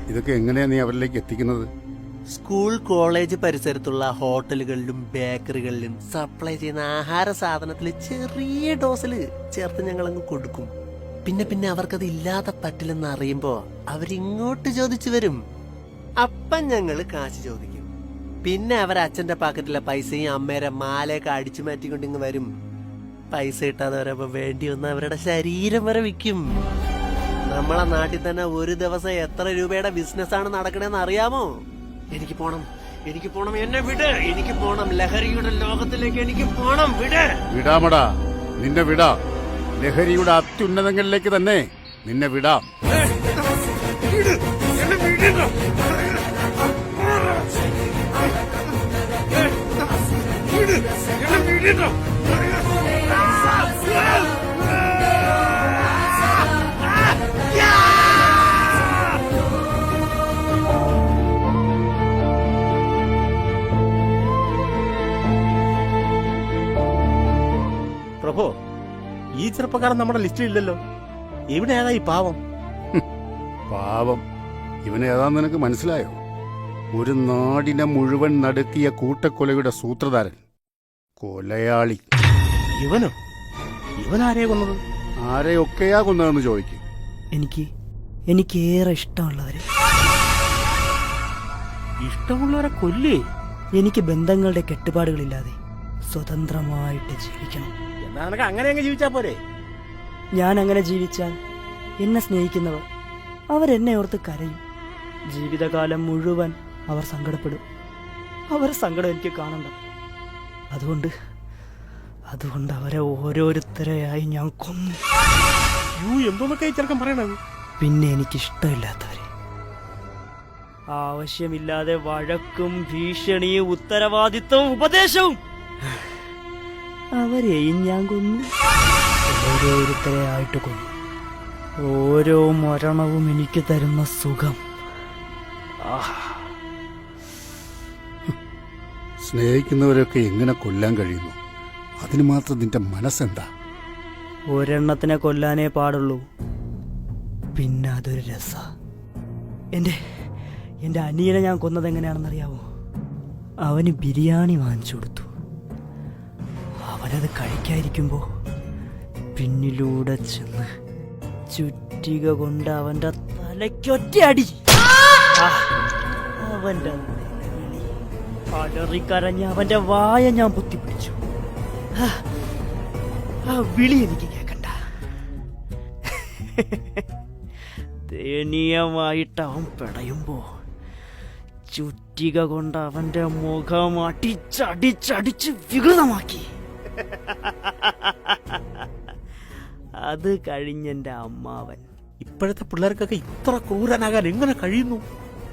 ഇതൊക്കെ എങ്ങനെയാ നീ അവരിലേക്ക് എത്തിക്കുന്നത്? സ്കൂൾ കോളേജ് പരിസരത്തുള്ള ഹോട്ടലുകളിലും ബേക്കറികളിലും സപ്ലൈ ചെയ്യുന്ന ആഹാര സാധനത്തിൽ ചെറിയ ഡോസിൽ ചേർത്ത് ഞങ്ങളങ്ങ് കൊടുക്കും. പിന്നെ അവർക്കത് ഇല്ലാതെ പറ്റില്ലെന്ന് അറിയുമ്പോ അവരിങ്ങോട്ട് ചോദിച്ചു വരും. അപ്പം ഞങ്ങള് കാശ് ചോദിക്കും. പിന്നെ അവർ അച്ഛന്റെ പാക്കറ്റിലെ പൈസയും അമ്മേരെ മാലയൊക്കെ അടിച്ചു മാറ്റിക്കൊണ്ടിങ്ങ് വരും. പൈസ കിട്ടാതെ വരുമ്പോ വേണ്ടി വന്ന് അവരുടെ ശരീരം വരെ വിൽക്കും. നമ്മളെ നാട്ടിൽ തന്നെ ഒരു ദിവസം എത്ര രൂപയുടെ ബിസിനസ്സാണ് നടക്കണേന്ന് അറിയാമോ? എനിക്ക് പോണം, എന്നെ വിട്, എനിക്ക് പോണം, ലഹരിയുടെ ലോകത്തിലേക്ക് എനിക്ക് പോണം, വിട്. വിടാമടാ, നിന്നെ വിടാ. ലഹരിയുടെ അത്യുന്നതങ്ങളിലേക്ക് തന്നെ നിന്നെ വിടാം. പ്രഭു, ഈ ചെറുപ്പക്കാരൻ നമ്മുടെ ലിസ്റ്റിലില്ലല്ലോ. എവിടെയാ ഈ പാവം? പാവം ഇവനേതാന്ന് നിനക്ക് മനസ്സിലായോ? ഒരു നാടിനെ മുഴുവൻ നടുക്കിയ കൂട്ടക്കൊലയുടെ സൂത്രധാരൻ, കൊലയാളി. ഇവനോ? ഇവനാരെയാ കൊന്നത്? ആരെയൊക്കെയാ കൊന്നതെന്ന് ചോദിക്കും. എനിക്കേറെ ഇഷ്ടമുള്ളവരെ. ഇഷ്ടമുള്ളവരെ കൊല്ലേ? എനിക്ക് ബന്ധങ്ങളുടെ കെട്ടുപാടുകളില്ലാതെ സ്വതന്ത്രമായിട്ട് ജീവിക്കണം. എന്നാ നിനക്ക് അങ്ങനെ അങ്ങ് ജീവിച്ചാ പോരെ? ഞാൻ അങ്ങനെ ജീവിച്ചാൽ എന്നെ സ്നേഹിക്കുന്നവർ അവരെന്നെ ഓർത്ത് കരയും. ജീവിതകാലം മുഴുവൻ അവർ സങ്കടപ്പെടും. അവരെ സങ്കടം എനിക്ക് കാണണ്ട. അതുകൊണ്ട് അവരെ ഓരോരുത്തരെയായി ഞാൻ കൊന്നു. എന്തോന്നൊക്കെ ചെറുക്കൻ പറയണത്? പിന്നെ എനിക്കിഷ്ടമില്ലാത്തവരെ, ആവശ്യമില്ലാതെ വഴക്കും ഭീഷണിയും ഉത്തരവാദിത്വവും ഉപദേശവും, അവരെയും ഞാൻ കൊന്നു. ഓരോരുത്തരെയായിട്ട് കൊന്നു. ഓരോ മരണവും എനിക്ക് തരുന്ന സുഖം. സ്നേഹിക്കുന്നവരൊക്കെ എങ്ങനെ കൊല്ലാൻ കഴിയുന്നു? അതിന് മാത്രം നിന്റെ മനസ്സെന്താ? ഒരെണ്ണത്തിനെ കൊല്ലാനേ പാടുള്ളൂ. പിന്നെ അതൊരു രസ. എന്റെ അനിയനെ ഞാൻ കൊന്നത് എങ്ങനെയാണെന്നറിയാവോ? അവന് ബിരിയാണി വാങ്ങിച്ചു കൊടുത്തു. അവനത് കഴിക്കാതിരിക്കുമ്പോ പിന്നിലൂടെ ചെന്ന് ചുറ്റിക കൊണ്ട് അവന്റെ തലയ്ക്കൊറ്റയടി. അവന്റെ അലറിക്കരഞ്ഞ് അവന്റെ വായ ഞാൻ പൊത്തിപ്പിടിച്ചു. ആ വിളി എനിക്ക് കേക്കണ്ട. ദയനീയമായിട്ട് അവൻ പിടയുമ്പോ ചുറ്റിക കൊണ്ട് അവന്റെ മുഖം അടിച്ചടിച്ചടിച്ച് വികൃതമാക്കി. അത് കഴിഞ്ഞെന്റെ അമ്മാവൻ. ഇപ്പോഴത്തെ പിള്ളേർക്കൊക്കെ ഇത്ര ക്രൂരനാകാൻ എങ്ങനെ കഴിയുന്നു?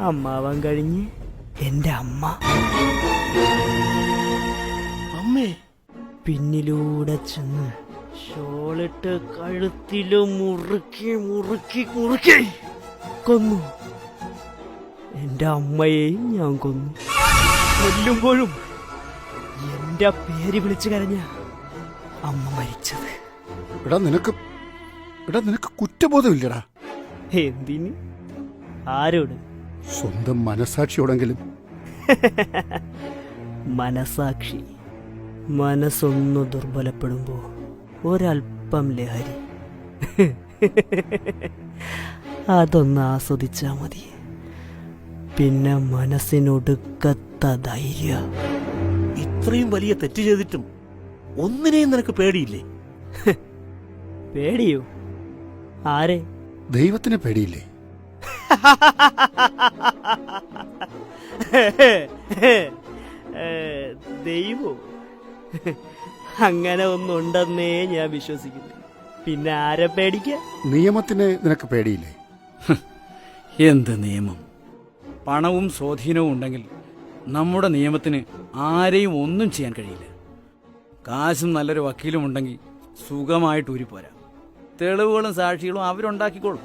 അമ്മാവൻ കഴിഞ്ഞ് എന്റെ അമ്മ. അമ്മേ? പിന്നിലൂടെ ചെന്ന് ഷോളിട്ട് കഴുത്തില് മുറുക്കി മുറുക്കി മുറുക്കി കൊന്നു. എന്റെ അമ്മയെയും ഞാൻ കൊന്നു. കൊല്ലുമ്പോഴും എന്റെ പേര് വിളിച്ചു കരഞ്ഞ അമ്മ മരിച്ചത്. നിനക്ക് കുറ്റബോധമില്ലടാ. എന്തിന്? ആരോട്? സ്വന്തം മനസാക്ഷിയോടെങ്കിലും. മനസാക്ഷി മനസ്സൊന്നു ദുർബലപ്പെടുമ്പോ ഒരൽപ്പം ലഹരി, അതൊന്ന് ആസ്വദിച്ചാ മതി. പിന്നെ മനസ്സിനൊടുക്കത്ത ധൈര്യ. ഇത്രയും വലിയ തെറ്റ് ചെയ്തിട്ടും ഒന്നിനെയും നിനക്ക് പേടിയില്ലേ? പേടിയോ? ആരെ? ദൈവത്തിന് പേടിയില്ലേ? ദൈവോ? അങ്ങനെ ഒന്നുണ്ടെന്നേ ഞാൻ വിശ്വസിക്കുന്നു. പിന്നെ ആരെ പേടിക്ക? നിയമത്തിന് നിനക്ക് പേടിയില്ലേ? എന്ത് നിയമം? പണവും സ്വാധീനവും ഉണ്ടെങ്കിൽ നമ്മുടെ നിയമത്തിന് ആരെയും ഒന്നും ചെയ്യാൻ കഴിയില്ല. കാശും നല്ലൊരു വക്കീലും ഉണ്ടെങ്കിൽ സുഖമായിട്ട് ഊരിപ്പോരാ. തെളിവുകളും സാക്ഷികളും അവരുണ്ടാക്കിക്കോളും.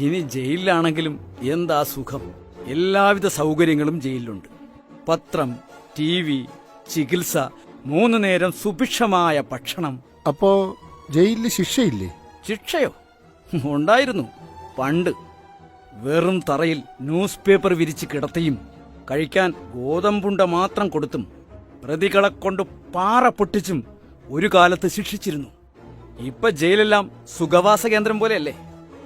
ഇനി ജയിലിലാണെങ്കിലും എന്താ സുഖം? എല്ലാവിധ സൗകര്യങ്ങളും ജയിലിലുണ്ട്. പത്രം, TV, ചികിത്സ, 3 നേരം സുഭിക്ഷമായ ഭക്ഷണം. അപ്പോ ജയിലിൽ ശിക്ഷയില്ലേ? ശിക്ഷയോ? ഉണ്ടായിരുന്നു പണ്ട്. വെറും തറയിൽ ന്യൂസ് പേപ്പർ വിരിച്ച് കിടത്തിയും കഴിക്കാൻ ഗോതമ്പുണ്ട മാത്രം കൊടുത്തും പ്രതികളെ കൊണ്ട് പാറ പൊട്ടിച്ചും ഒരു കാലത്ത് ശിക്ഷിച്ചിരുന്നു. ഇപ്പൊ ജയിലെല്ലാം സുഖവാസ കേന്ദ്രം പോലെയല്ലേ?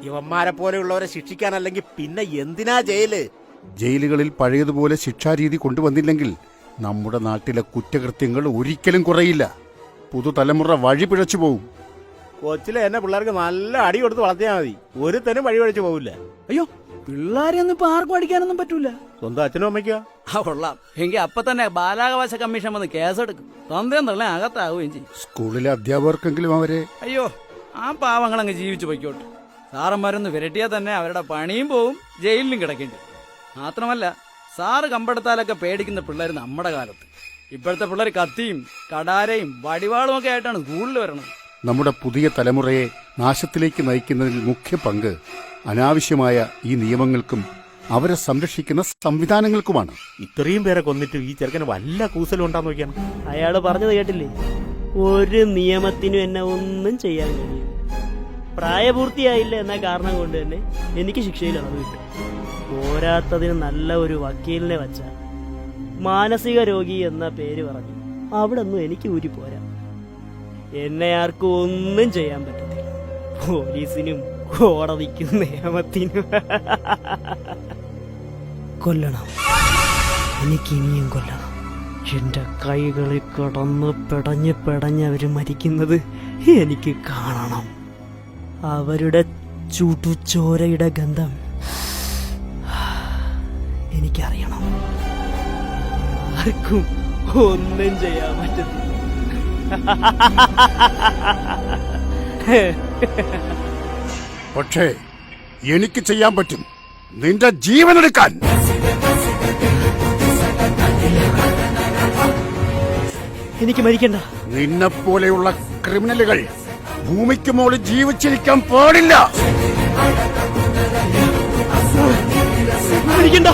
ഇവന്മാരെ പോലെയുള്ളവരെ ശിക്ഷിക്കാനല്ലെങ്കിൽ പിന്നെ എന്തിനാ ജയില്? ജയിലുകളിൽ പഴയതുപോലെ ശിക്ഷാരീതി കൊണ്ടുവന്നില്ലെങ്കിൽ നമ്മുടെ നാട്ടിലെ കുറ്റകൃത്യങ്ങൾ ഒരിക്കലും കുറയില്ല. പുതുതലമുറ വഴി പിഴച്ചു പോകും. കൊച്ചിലെ എന്നെ പിള്ളേർക്ക് നല്ല അടി കൊടുത്ത് വളർത്തിയാൽ മതി, ഒരുത്തനും വഴി പഴിച്ചു പോകില്ല. അയ്യോ, പിള്ളേരെ ഒന്നും ഇപ്പൊ ആർക്കും അടിക്കാനൊന്നും പറ്റൂല. സ്വന്തം അച്ഛനും അമ്മയ്ക്കോ? കൊള്ളാം. എങ്കിൽ അപ്പൊ തന്നെ ബാലാവകാശ കമ്മീഷൻ വന്ന് കേസെടുക്കും. തന്തയും തള്ളേ അകത്താവുകയും ചെയ്യും. സ്കൂളിലെ അധ്യാപകർക്കെങ്കിലും അവരെ അയ്യോ, ആ പാവങ്ങളങ്ങ് ജീവിച്ചു പൊയ്ക്കോട്ടെ. സാറന്മാരൊന്ന് വിരട്ടിയാൽ തന്നെ അവരുടെ പണിയും പോവും, ജയിലിലും കിടക്കേണ്ടി. മാത്രമല്ല, സാറ് കമ്പെടുത്താലൊക്കെ പേടിക്കുന്ന പിള്ളേർ നമ്മുടെ കാലത്ത്. ഇപ്പോഴത്തെ പിള്ളേർ കത്തിയും കടാരയും വടിവാളും ഒക്കെ ആയിട്ടാണ് സ്കൂളിൽ വരണത്. നമ്മുടെ പുതിയ തലമുറയെ നാശത്തിലേക്ക് നയിക്കുന്നതിൽ മുഖ്യ പങ്ക് അനാവശ്യമായ ഈ നിയമങ്ങൾക്കും അവരെ സംരക്ഷിക്കുന്ന സംവിധാനങ്ങൾക്കുമാണ്. ഇത്രയും പേരെ കൊന്നിട്ട് ഈ ചെറുക്കന് വല്ല കൂസലും ഉണ്ടാന്ന് നോക്കിയാണ്. അയാള് പറഞ്ഞത് കേട്ടില്ലേ? ഒരു നിയമത്തിനും എന്നെ ഒന്നും ചെയ്യാൻ കഴിയും. പ്രായപൂർത്തിയായില്ല എന്ന കാരണം കൊണ്ട് തന്നെ എനിക്ക് ശിക്ഷയിൽ ഇളവ് കിട്ടും. പോരാത്തതിന് നല്ല ഒരു വക്കീലിനെ വച്ച മാനസിക രോഗി എന്ന പേര് പറഞ്ഞു അവിടെ ഒന്നും എനിക്ക് ഊരി പോരാ. എന്നെ ആർക്കും ഒന്നും ചെയ്യാൻ പറ്റത്തില്ല. പോലീസിനും കോടതിക്കും നിയമത്തിനും. കൊല്ലണം, എനിക്കിനിയും കൊല്ലണം. എന്റെ കൈകളിൽ കിടന്ന് പെടഞ്ഞവര് മരിക്കുന്നത് എനിക്ക് കാണണം. അവരുടെ ചുടുചോരയുടെ ഗന്ധം എനിക്കറിയണം. ആർക്കും ഒന്നും ചെയ്യാൻ പറ്റത്തില്ല. പക്ഷേ എനിക്ക് ചെയ്യാൻ പറ്റും. നിന്റെ ജീവനെടുക്കാൻ. എനിക്ക് മരിക്കണ്ട. നിന്നെപ്പോലെയുള്ള ക്രിമിനലുകൾ ഭൂമിക്ക് മുകളിൽ ജീവിച്ചിരിക്കാൻ പാടില്ല. മരിക്കണ്ട,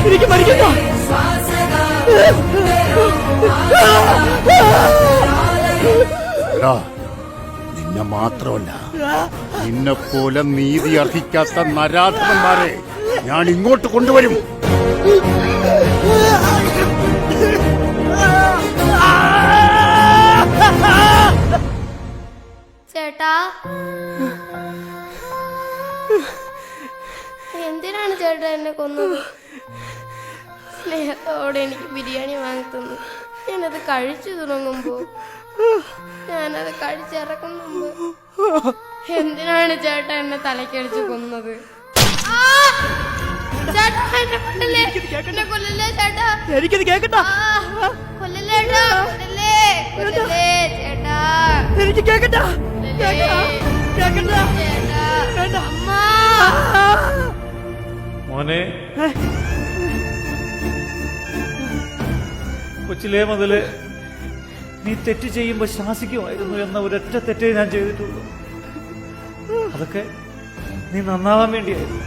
എനിക്ക് മരിക്കണ്ട. നിന്നെ മാത്രമല്ല, നിന്നെപ്പോലെ നീതി അർഹിക്കാത്ത നരാധമന്മാരെ ഞാൻ ഇങ്ങോട്ട് കൊണ്ടുവരും. ചേട്ടാ, എന്തിനാണ് ചേട്ടാ എന്നെ കൊന്നത്? സ്നേഹത്തോടെ എനിക്ക് ബിരിയാണി വാങ്ങി തന്നു. ഞാനത് കഴിച്ചു തുടങ്ങുമ്പോ, ഞാനത് കഴിച്ചിറക്കും മുമ്പ് എന്തിനാണ് ചേട്ടാ എന്നെ തലക്കടിച്ച് കൊന്നത്? ചേട്ടാ, എന്നെ കൊല്ലല്ലേ, എന്നെ കൊല്ലല്ലേ ചേട്ടാ. എനിക്കത് കേക്കണ്ട. കൊല്ലല്ലേ ചേട്ടാ, കൊല്ലല്ലേ, കൊല്ലല്ലേ ചേട്ടാ. എനിക്ക് കേക്കണ്ട, കേക്കണ്ട. ചേട്ടാ, അമ്മ. മോനെ, കൊച്ചിലേ മുതല് നീ തെറ്റ് ചെയ്യുമ്പോ ശാസിക്കുമായിരുന്നു എന്ന ഒരൊറ്റ തെറ്റേ ഞാൻ ചെയ്തിട്ടുള്ളൂ. അതൊക്കെ നീ നന്നാവാൻ വേണ്ടിയായിരുന്നു.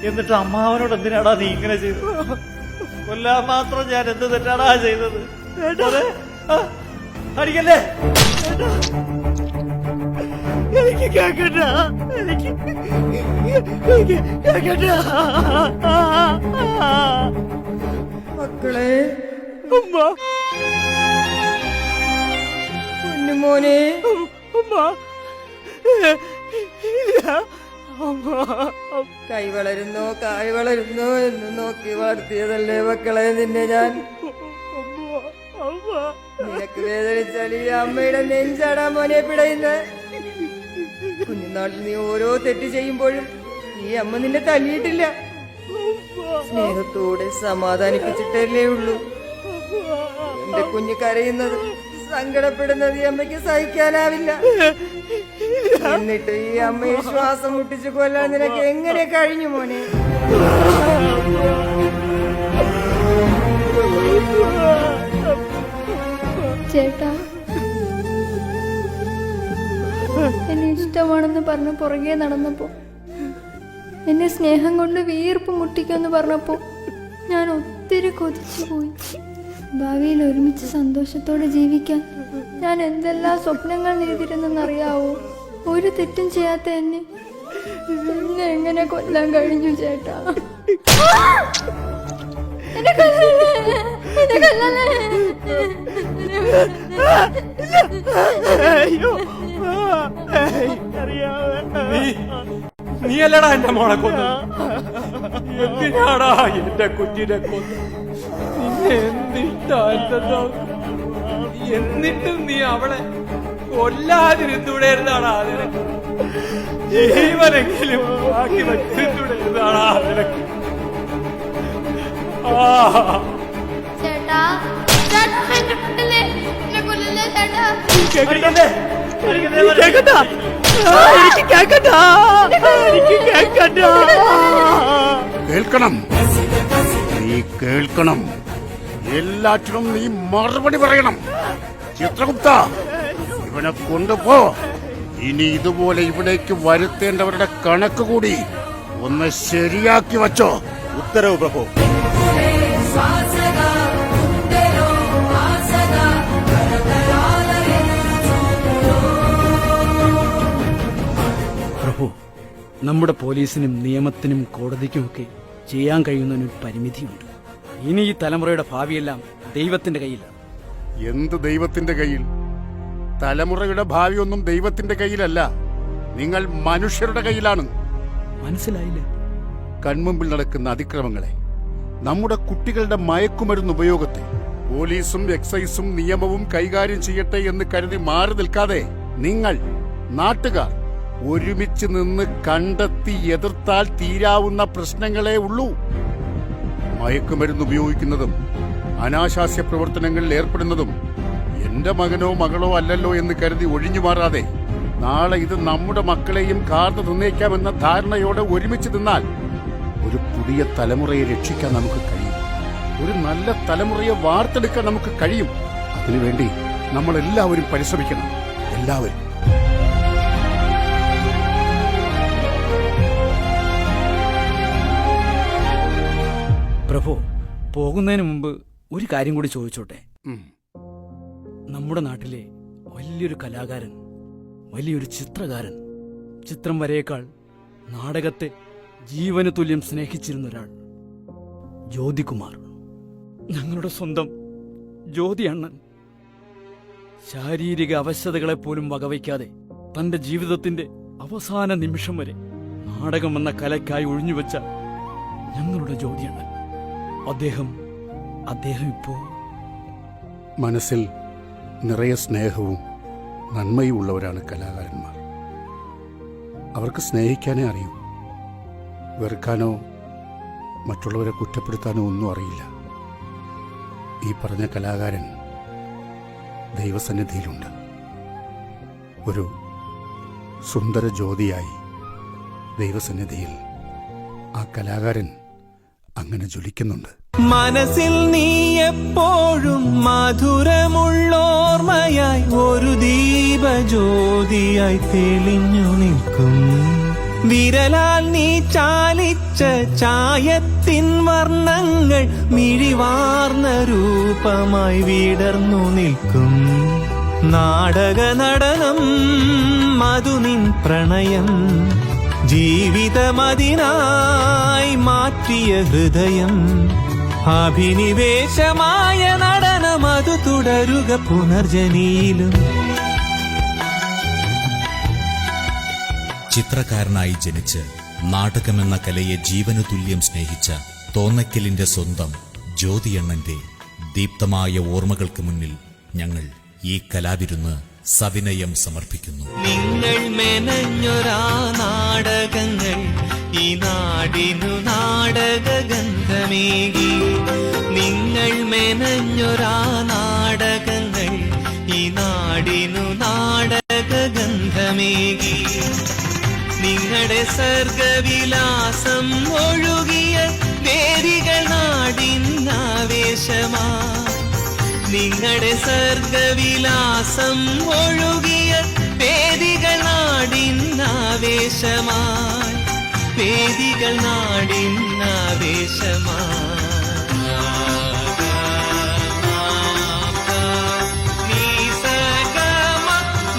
എന്നിട്ട് അമ്മാവനോട് എന്തിനാടാ നീ ഇങ്ങനെ ചെയ്തത്? കൊല്ലാൻ മാത്രം ഞാൻ എന്ത് തെറ്റാടാ ചെയ്തത്? അടിക്കല്ലേ. എനിക്ക് കേക്കണ്ട, എനിക്ക് കേക്കണ്ട. മക്കളെ, അമ്മ, കുഞ്ഞുമോനെ, അമ്മ, കൈ വളരുന്നോ കായ് വളരുന്നോ എന്ന് നോക്കി വളർത്തിയതല്ലേ മക്കളെ നിന്നെ ഞാൻ. നിനക്ക് വേദനിച്ചാൽ ഈ അമ്മയുടെ നെഞ്ചാടാ മോനെ പിടയുന്നത്. കുഞ്ഞുനാളിൽ നീ ഓരോ തെറ്റ് ചെയ്യുമ്പോഴും ഈ അമ്മ നിന്നെ തല്ലിയിട്ടില്ല. സ്നേഹത്തോടെ സമാധാനിപ്പിച്ചിട്ടല്ലേ ഉള്ളൂ. എന്റെ കുഞ്ഞ് കരയുന്നത്, സങ്കടപ്പെടുന്നത് ഈ അമ്മയ്ക്ക് സഹിക്കാനാവില്ല. എന്നിട്ട് ഈ അമ്മയെ ശ്വാസം മുട്ടിച്ച് കൊല്ലാൻ നിനക്ക് എങ്ങനെ കഴിഞ്ഞു മോനെ? ചേട്ടാ, എന്നെ ഇഷ്ടമാണെന്ന് പറഞ്ഞ് പുറകെ നടന്നപ്പോ, എന്നെ സ്നേഹം കൊണ്ട് വീർപ്പ് മുട്ടിക്കുമെന്ന് പറഞ്ഞപ്പോ ഞാൻ ഒത്തിരി കൊതിച്ചു പോയി. ഭാവിയിൽ ഒരുമിച്ച് സന്തോഷത്തോടെ ജീവിക്കാൻ ഞാൻ എന്തെല്ലാം സ്വപ്നങ്ങൾ നെയ്തിരുന്നെന്നറിയാവോ? ഒരു തെറ്റും ചെയ്യാത്ത എന്നെ എന്നെ എങ്ങനെ കൊല്ലാൻ കഴിഞ്ഞു ചേട്ടാ? എന്നെ കൊല്ലല്ലേ, എന്നെ കൊല്ലല്ലേ. അയ്യോ അറിയാതെ നീ അല്ലടാ എന്റെ മോളെ കൊന്നു. എന്തിനാടാ എന്റെ കുഞ്ഞിനെ കൊന്നു? നിന്നെ എന്തിട്ടാ? എന്നിട്ടും നീ അവളെ കൊല്ലാതിരുന്നൂടായിരുന്നാടാ നിനക്ക്? ജീവനെങ്കിലും ബാക്കി വെച്ചിരുന്നൂടായിരുന്നാടാ നിനക്ക്? ചേട്ടാ, ചേട്ടാ എന്നെ കൊല്ലല്ലേ, എന്നെ കൊല്ലല്ലേ ചേട്ടാ. കേൾക്കണ്ടേ? കേക്കണ്ട, എനിക്ക് കേക്കണ്ട, എനിക്ക് കേക്കണ്ട. കേൾക്കണം, നീ കേൾക്കണം. എല്ലാറ്റിനും നീ മറുപടി പറയണം. ചിത്രഗുപ്ത, ഇവനെ കൊണ്ടുപോ. ഇനി ഇതുപോലെ ഇവിടേക്ക് വരുത്തേണ്ടവരുടെ കണക്ക് കൂടി ഒന്ന് ശരിയാക്കി വച്ചോ. ഉത്തരവ് പ്രഭു. പ്രഭു, നമ്മുടെ പോലീസിനും നിയമത്തിനും കോടതിക്കുമൊക്കെ ചെയ്യാൻ കഴിയുന്നതിനൊരു പരിമിതിയുണ്ട്. ഇനി ഈ തലമുറയുടെ ഭാവിയെല്ലാം ദൈവത്തിന്റെ കയ്യിലാണ്. എന്ത് ദൈവത്തിന്റെ കയ്യിൽ? തലമുറയുടെ ഭാവിയൊന്നും ദൈവത്തിന്റെ കയ്യിലല്ല, നിങ്ങൾ മനുഷ്യരുടെ കയ്യിലാണ്. മനസ്സിലായില്ല? കൺമുമ്പിൽ നടക്കുന്ന അതിക്രമങ്ങളെ, നമ്മുടെ കുട്ടികളുടെ മയക്കുമരുന്ന് ഉപയോഗത്തെ പോലീസും എക്സൈസും നിയമവും കൈകാര്യം ചെയ്യട്ടെ എന്ന് കരുതി മാറി നിൽക്കാതെ നിങ്ങൾ നാട്ടുകാർ ഒരുമിച്ച് നിന്ന് കണ്ടെത്തി എതിർത്താൽ തീരാവുന്ന പ്രശ്നങ്ങളേ ഉള്ളൂ. മയക്കുമരുന്ന് ഉപയോഗിക്കുന്നതും അനാശാസ്യ പ്രവർത്തനങ്ങളിൽ ഏർപ്പെടുന്നതും എന്റെ മകനോ മകളോ അല്ലല്ലോ എന്ന് കരുതി ഒഴിഞ്ഞു മാറാതെ നാളെ ഇത് നമ്മുടെ മക്കളെയും കാർന്നു തിന്നേക്കാമെന്ന ധാരണയോടെ ഒരുമിച്ച് നിന്നാൽ ഒരു പുതിയ തലമുറയെ രക്ഷിക്കാൻ നമുക്ക് കഴിയും. ഒരു നല്ല തലമുറയെ വാർത്തെടുക്കാൻ നമുക്ക് കഴിയും. അതിനുവേണ്ടി നമ്മൾ എല്ലാവരും പരിശ്രമിക്കണം. എല്ലാവരും. പ്രഭു, പോകുന്നതിന് മുമ്പ് ഒരു കാര്യം കൂടി ചോദിച്ചോട്ടെ. നമ്മുടെ നാട്ടിലെ വലിയൊരു കലാകാരൻ, വലിയൊരു ചിത്രകാരൻ, ചിത്രം വരയേക്കാൾ നാടകത്തെ ജീവന് തുല്യം സ്നേഹിച്ചിരുന്ന ഒരാൾ, ജ്യോതികുമാർ. ഞങ്ങളുടെ സ്വന്തം ജ്യോതി അണ്ണൻ ശാരീരിക അവശതകളെപ്പോലും വകവയ്ക്കാതെ തന്റെ ജീവിതത്തിന്റെ അവസാന നിമിഷം വരെ നാടകമെന്ന കലയ്ക്കായി ഒഴിഞ്ഞുവെച്ച ഞങ്ങളുടെ ജ്യോതി അണ്ണൻ. അദ്ദേഹം ഇപ്പോ മനസ്സിൽ നിറയെ സ്നേഹവും നന്മയും ഉള്ളവരാണ് കലാകാരന്മാർ. അവർക്ക് സ്നേഹിക്കാനേ അറിയൂ. വെറുക്കാനോ മറ്റുള്ളവരെ കുറ്റപ്പെടുത്താനോ ഒന്നും അറിയില്ല. ഈ പറഞ്ഞ കലാകാരൻ ദൈവസന്നിധിയിലുണ്ട്. ഒരു സുന്ദര ജ്യോതിയായി ദൈവസന്നിധിയിൽ ആ കലാകാരൻ അങ്ങനെ ജ്വലിക്കുന്നുണ്ട്. മനസ്സിൽ നീ എപ്പോഴും മധുരമുള്ളോർമ്മയായി ഒരു ദീപജ്യോതിയായി തെളിഞ്ഞു നിൽക്കും. വിരലാൽ നീ ചാലിച്ച ചായത്തിൻ വർണ്ണങ്ങൾ മിഴിവാർന്ന രൂപമായി വിടർന്നു നിൽക്കും. നാടക നടനം മധുനിൻ പ്രണയം, ജീവിതമതിനായി മാറ്റിയ ഹൃദയം. അഭിനിവേശമായ നടനം അതു തുടരുക പുനർജനിയിലും. ചിത്രകാരനായി ജനിച്ച് നാടകമെന്ന കലയെ ജീവനു തുല്യം സ്നേഹിച്ച തോന്നയ്ക്കലിന്റെ സ്വന്തം ജ്യോതിയണ്ണന്റെ ദീപ്തമായ ഓർമ്മകൾക്ക് മുന്നിൽ ഞങ്ങൾ ഈ കലാവിരുന്ന് സവിനയം സമർപ്പിക്കുന്നു. നിങ്ങൾ മെനഞ്ഞൊരാ നാടകങ്ങൾ ഈ നാടിനു നാടകഗന്ധമേകി. നിങ്ങൾ മെനഞ്ഞൊരാ നാടകങ്ങൾ ഈ നാടിനു നാടകഗന്ധമേകി. നിങ്ങളുടെ സർഗവിലാസം ഒഴുകിയ വേദികൾ നാടിനാവേശമാ. നിങ്ങളുടെ സർഗവിലാസം ഒഴുകിയ വേദികൾ നാടിനാവേശമായി. വേദികൾ നാടിനാവേശമായി.